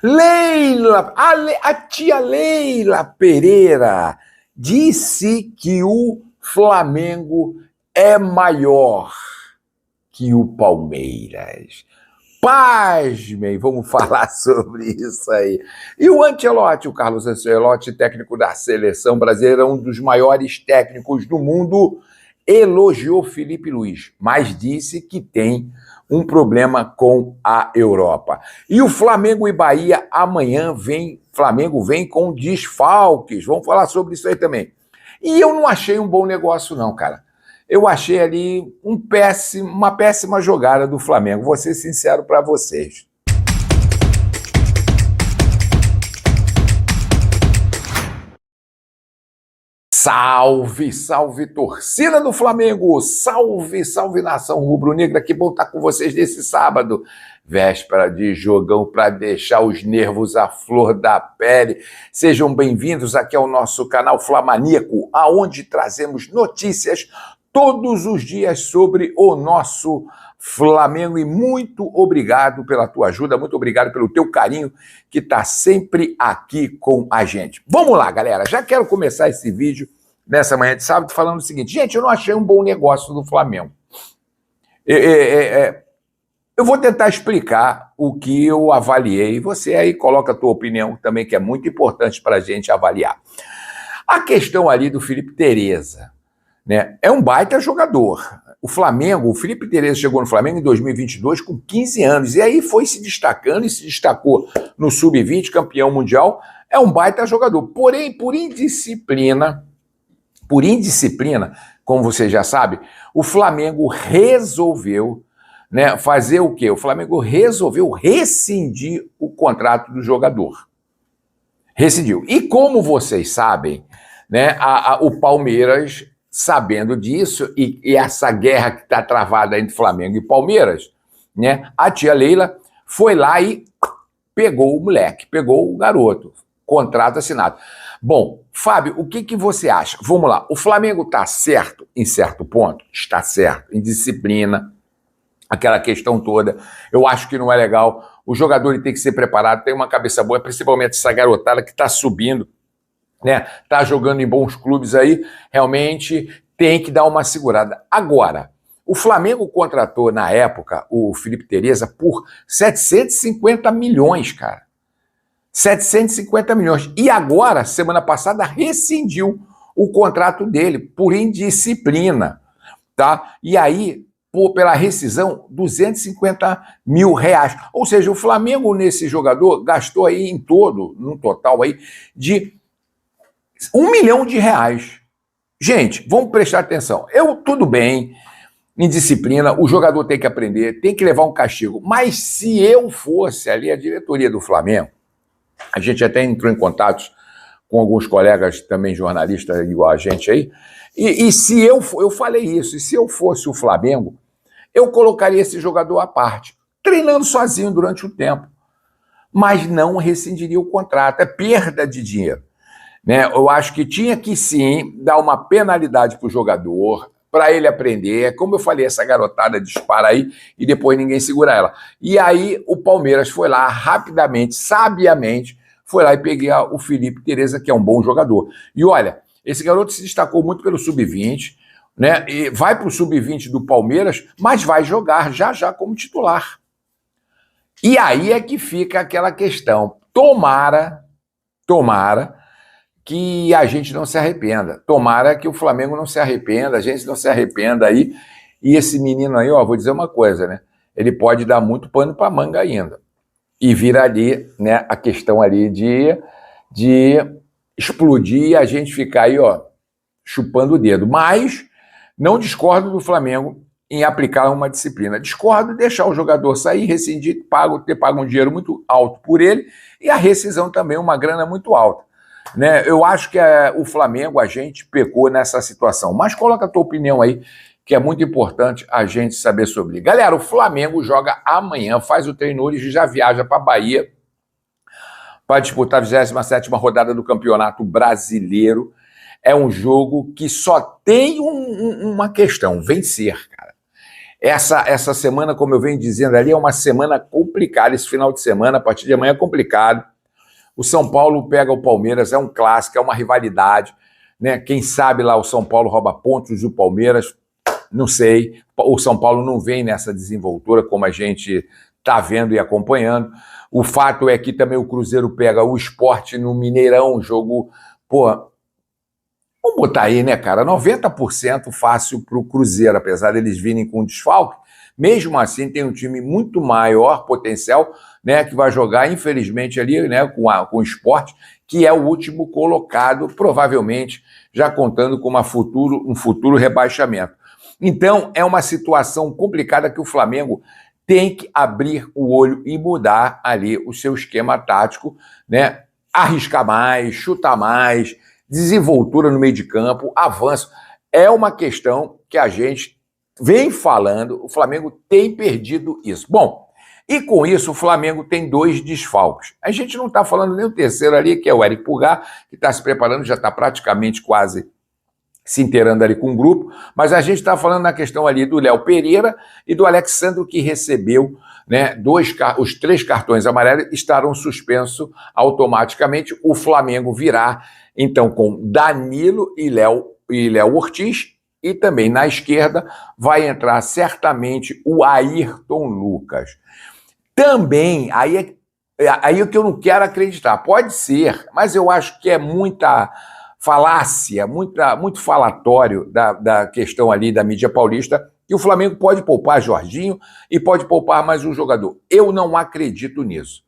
Leila, a tia Leila Pereira disse que o Flamengo é maior que o Palmeiras. Pasmem, vamos falar sobre isso aí. E o Ancelotti, o Carlos Ancelotti, técnico da seleção brasileira, um dos maiores técnicos do mundo, elogiou Felipe Luiz, mas disse que tem um problema com a Europa. E o Flamengo e Bahia amanhã Flamengo vem com desfalques. Vamos falar sobre isso aí também. E eu não achei um bom negócio não, cara. Eu achei ali uma péssima jogada do Flamengo. Vou ser sincero para vocês. Salve, salve torcida do Flamengo, salve, salve nação rubro-negra, que bom estar com vocês nesse sábado, véspera de jogão para deixar os nervos à flor da pele. Sejam bem-vindos aqui ao nosso canal Flamaníaco, aonde trazemos notícias todos os dias sobre o nosso Flamengo, e muito obrigado pela tua ajuda, muito obrigado pelo teu carinho que está sempre aqui com a gente. Vamos lá, galera, já quero começar esse vídeo nessa manhã de sábado falando o seguinte: gente, eu não achei um bom negócio do Flamengo. Eu vou tentar explicar o que eu avaliei, você aí coloca a tua opinião também, que é muito importante para a gente avaliar. A questão ali do Felipe Tereza, né, é um baita jogador. O Felipe Tereza chegou no Flamengo em 2022 com 15 anos, e aí foi se destacando e se destacou no Sub-20, campeão mundial. É um baita jogador, porém, por indisciplina, como você já sabe, o Flamengo resolveu, né, fazer o quê? O Flamengo resolveu rescindir o contrato do jogador. Rescindiu. E como vocês sabem, né, o Palmeiras, sabendo disso, e essa guerra que está travada entre Flamengo e Palmeiras, né, a tia Leila foi lá e pegou o moleque, pegou o garoto, contrato assinado. Bom, Fábio, o que você acha? Vamos lá, o Flamengo está certo em certo ponto? Está certo, em disciplina, aquela questão toda. Eu acho que não é legal, o jogador ele tem que ser preparado, tem uma cabeça boa, principalmente essa garotada que está subindo, né, tá jogando em bons clubes aí, realmente tem que dar uma segurada. Agora, o Flamengo contratou na época o Felipe Tereza por 750 milhões, cara. 750 milhões. E agora, semana passada, rescindiu o contrato dele por indisciplina, tá? E aí, pela rescisão, 250 mil reais. Ou seja, o Flamengo nesse jogador gastou aí no total aí, de R$1 milhão. Gente, vamos prestar atenção. Tudo bem, indisciplina, o jogador tem que aprender, tem que levar um castigo. Mas se eu fosse ali a diretoria do Flamengo, a gente até entrou em contato com alguns colegas também jornalistas igual a gente aí, e se eu falei isso, e se eu fosse o Flamengo, eu colocaria esse jogador à parte, treinando sozinho durante o tempo, mas não rescindiria o contrato, é perda de dinheiro. Né? Eu acho que tinha que sim dar uma penalidade para o jogador, para ele aprender. Como eu falei, essa garotada dispara aí e depois ninguém segura ela. E aí o Palmeiras foi lá rapidamente, sabiamente, foi lá e peguei o Felipe Tereza, que é um bom jogador. E olha, esse garoto se destacou muito pelo Sub-20, né? E vai para o Sub-20 do Palmeiras, mas vai jogar já como titular. E aí é que fica aquela questão. Tomara que a gente não se arrependa. Tomara que o Flamengo não se arrependa, a gente não se arrependa aí. E esse menino aí, ó, vou dizer uma coisa, né? Ele pode dar muito pano para manga ainda. E vir ali, né, a questão ali de explodir e a gente ficar aí, ó, chupando o dedo. Mas não discordo do Flamengo em aplicar uma disciplina. Discordo, deixar o jogador sair, rescindir, ter pago um dinheiro muito alto por ele, e a rescisão também, uma grana muito alta. Né? Eu acho que o Flamengo, a gente pecou nessa situação. Mas coloca a tua opinião aí, que é muito importante a gente saber sobre. Galera, o Flamengo joga amanhã, faz o treino hoje e já viaja para a Bahia para disputar a 27ª rodada do Campeonato Brasileiro. É um jogo que só tem uma questão: vencer, cara. Essa semana, como eu venho dizendo ali, é uma semana complicada. Esse final de semana, a partir de amanhã, é complicado. O São Paulo pega o Palmeiras, é um clássico, é uma rivalidade, né? Quem sabe lá o São Paulo rouba pontos do Palmeiras, não sei. O São Paulo não vem nessa desenvoltura como a gente está vendo e acompanhando. O fato é que também o Cruzeiro pega o Sport no Mineirão, jogo, pô, vamos botar aí, né, cara, 90% fácil para o Cruzeiro, apesar deles virem com desfalque. Mesmo assim, tem um time muito maior potencial, né, que vai jogar, infelizmente, ali, né, com o Sport, que é o último colocado, provavelmente, já contando com um futuro rebaixamento. Então, é uma situação complicada que o Flamengo tem que abrir o olho e mudar ali o seu esquema tático, né, arriscar mais, chutar mais, desenvoltura no meio de campo, avanço. É uma questão que a gente vem falando, o Flamengo tem perdido isso. Bom, e com isso o Flamengo tem 2 desfalques. A gente não está falando nem o terceiro ali, que é o Eric Pulgar, que está se preparando, já está praticamente quase se inteirando ali com o grupo, mas a gente está falando na questão ali do Léo Pereira e do Alexandro, que recebeu, né, os 3 cartões amarelos, estarão suspensos automaticamente. O Flamengo virá, então, com Danilo e Léo Ortiz, e também na esquerda vai entrar certamente o Ayrton Lucas. Também, aí é que eu não quero acreditar, pode ser, mas eu acho que é muita falácia, muito falatório da questão ali da mídia paulista, que o Flamengo pode poupar Jorginho e pode poupar mais um jogador. Eu não acredito nisso.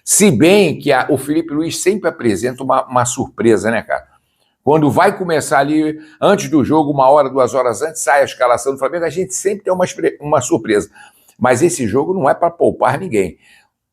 Se bem que o Felipe Luiz sempre apresenta uma surpresa, né, cara? Quando vai começar ali, antes do jogo, 1 hora, 2 horas antes, sai a escalação do Flamengo, a gente sempre tem uma surpresa. Mas esse jogo não é para poupar ninguém.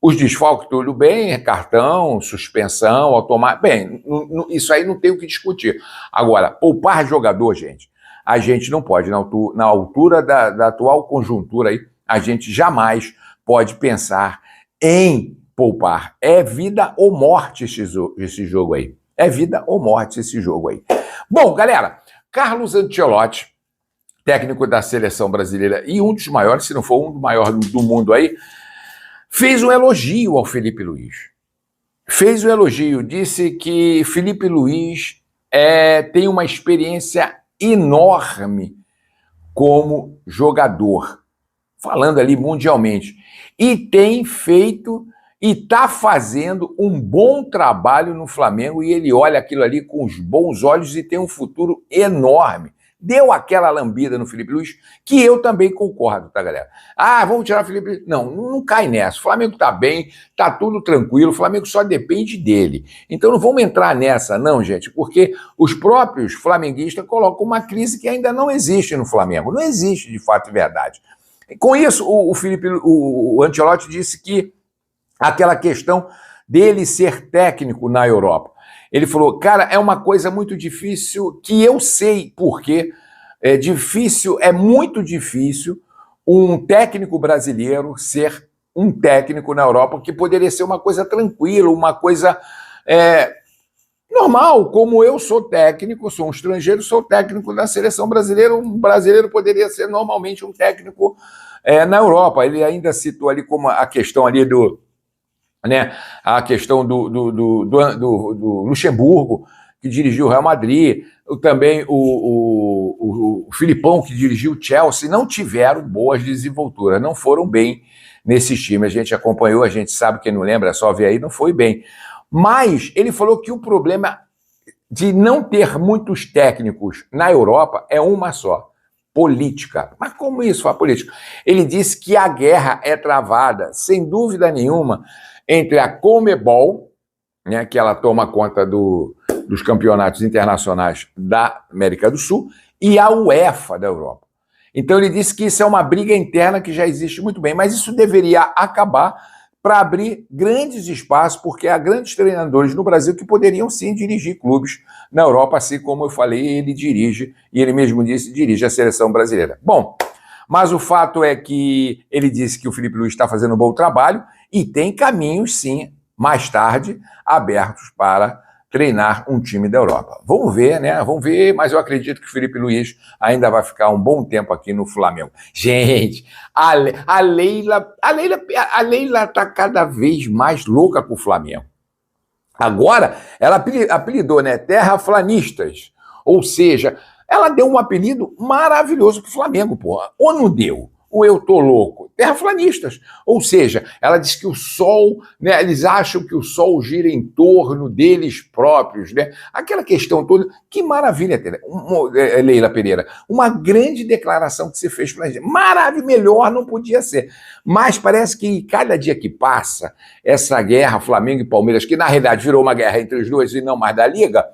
Os desfalques, tudo bem, cartão, suspensão, automático, bem, isso aí não tem o que discutir. Agora, poupar jogador, gente, a gente não pode, na altura da atual conjuntura aí, a gente jamais pode pensar em poupar. É vida ou morte esse jogo aí. É vida ou morte esse jogo aí. Bom, galera, Carlos Ancelotti, técnico da seleção brasileira e um dos maiores, se não for um dos maiores do mundo aí, fez um elogio ao Felipe Luiz. Fez um elogio, disse que Felipe Luiz tem uma experiência enorme como jogador, falando ali mundialmente, e tem feito e está fazendo um bom trabalho no Flamengo, e ele olha aquilo ali com os bons olhos e tem um futuro enorme. Deu aquela lambida no Felipe Luiz, que eu também concordo, tá, galera? Vamos tirar o Felipe Luiz. Não cai nessa. O Flamengo tá bem, tá tudo tranquilo, o Flamengo só depende dele. Então não vamos entrar nessa, não, gente, porque os próprios flamenguistas colocam uma crise que ainda não existe no Flamengo. Não existe, de fato e verdade. Com isso, o Ancelotti disse que aquela questão dele ser técnico na Europa. Ele falou, cara, é uma coisa muito difícil, que eu sei porque é muito difícil um técnico brasileiro ser um técnico na Europa, que poderia ser uma coisa tranquila, uma coisa normal, como eu sou técnico, sou um estrangeiro, sou técnico da seleção brasileira, um brasileiro poderia ser normalmente um técnico na Europa. Ele ainda citou ali como a questão ali a questão do Luxemburgo, que dirigiu o Real Madrid, também o Filipão, que dirigiu o Chelsea, não tiveram boas desenvolturas, não foram bem nesses times. A gente acompanhou, a gente sabe, quem não lembra, é só ver aí, não foi bem. Mas ele falou que o problema de não ter muitos técnicos na Europa é uma só: política. Mas como isso, a política? Ele disse que a guerra é travada, sem dúvida nenhuma, entre a Conmebol, né, que ela toma conta dos campeonatos internacionais da América do Sul, e a UEFA da Europa. Então ele disse que isso é uma briga interna que já existe muito bem, mas isso deveria acabar para abrir grandes espaços, porque há grandes treinadores no Brasil que poderiam sim dirigir clubes na Europa, assim como eu falei, ele dirige, e ele mesmo disse, dirige a seleção brasileira. Bom, mas o fato é que ele disse que o Felipe Luiz está fazendo um bom trabalho e tem caminhos, sim, mais tarde, abertos para treinar um time da Europa. Vamos ver, né? Vamos ver, mas eu acredito que o Felipe Luiz ainda vai ficar um bom tempo aqui no Flamengo. Gente, a Leila tá cada vez mais louca com o Flamengo. Agora, ela apelidou, né, Terraplanistas, ou seja, ela deu um apelido maravilhoso pro Flamengo, porra. Ou não deu? Ou eu tô louco? Terraplanistas. Ou seja, ela diz que o Sol, né, eles acham que o Sol gira em torno deles próprios, né? Aquela questão toda. Que maravilha, Leila Pereira. Uma grande declaração que você fez pra gente. Maravilha, melhor não podia ser. Mas parece que cada dia que passa, essa guerra Flamengo e Palmeiras, que na realidade virou uma guerra entre os dois e não mais da Liga,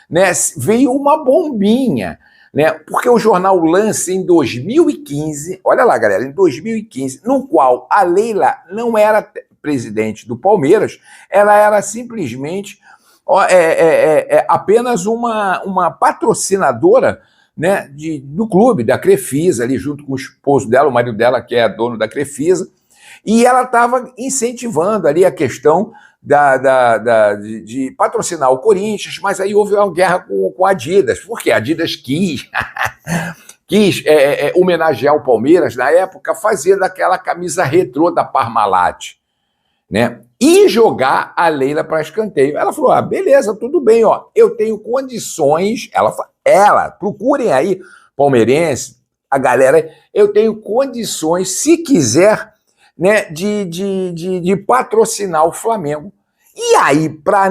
né, veio uma bombinha, né? Porque o jornal Lance, em 2015, olha lá, galera, em 2015, no qual a Leila não era presidente do Palmeiras, ela era simplesmente apenas uma patrocinadora, né, do clube, da Crefisa, ali junto com o esposo dela, o marido dela, que é dono da Crefisa, e ela estava incentivando ali a questão de patrocinar o Corinthians, mas aí houve uma guerra com a Adidas, porque a Adidas quis homenagear o Palmeiras, na época, fazendo aquela camisa retrô da Parmalat, né? E jogar a Leila para escanteio. Ela falou, beleza, tudo bem, ó, eu tenho condições, ela procurem aí, palmeirense, a galera, eu tenho condições, se quiser, né, de patrocinar o Flamengo. E aí, para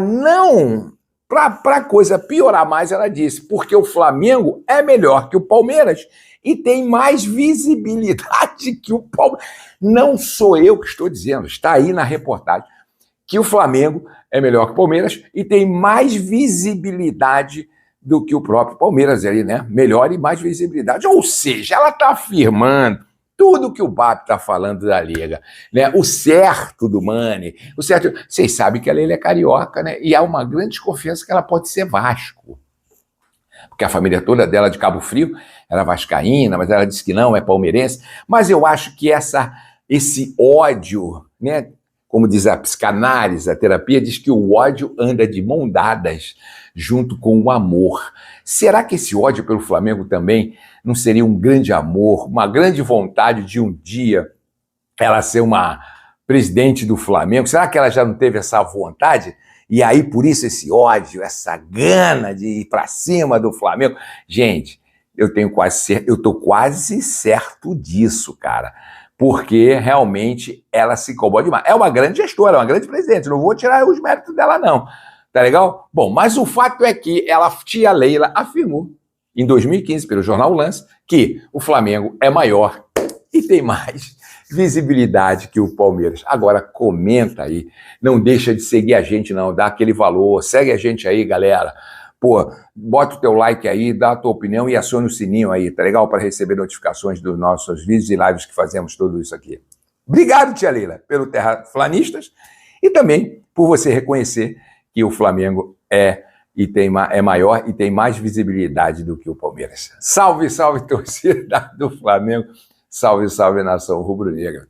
a coisa piorar mais, ela disse, porque o Flamengo é melhor que o Palmeiras e tem mais visibilidade que o Palmeiras. Não sou eu que estou dizendo, está aí na reportagem, que o Flamengo é melhor que o Palmeiras e tem mais visibilidade do que o próprio Palmeiras ali, né? Melhor e mais visibilidade. Ou seja, ela está afirmando tudo que o BAP está falando da Liga, né? O certo do Mane, o certo... Vocês sabem que a Leila é carioca, né? E há uma grande desconfiança que ela pode ser Vasco. Porque a família toda dela de Cabo Frio era vascaína, mas ela disse que não, é palmeirense. Mas eu acho que esse ódio, né? Como diz a psicanálise, a terapia, diz que o ódio anda de mão dadas junto com o amor. Será que esse ódio pelo Flamengo também não seria um grande amor, uma grande vontade de um dia ela ser uma presidente do Flamengo? Será que ela já não teve essa vontade? E aí, por isso, esse ódio, essa gana de ir para cima do Flamengo? Gente, eu tô quase certo disso, cara. Porque realmente ela se incomoda demais. É uma grande gestora, é uma grande presidente, não vou tirar os méritos dela, não. Tá legal? Bom, mas o fato é que tia Leila afirmou, em 2015, pelo jornal Lance, que o Flamengo é maior e tem mais visibilidade que o Palmeiras. Agora, comenta aí, não deixa de seguir a gente não, dá aquele valor, segue a gente aí, galera. Pô, bota o teu like aí, dá a tua opinião e aciona o sininho aí, tá legal? Para receber notificações dos nossos vídeos e lives que fazemos tudo isso aqui. Obrigado, tia Leila, pelo Terraplanistas e também por você reconhecer que o Flamengo é maior e tem mais visibilidade do que o Palmeiras. Salve, salve, torcida do Flamengo. Salve, salve, nação rubro-negra.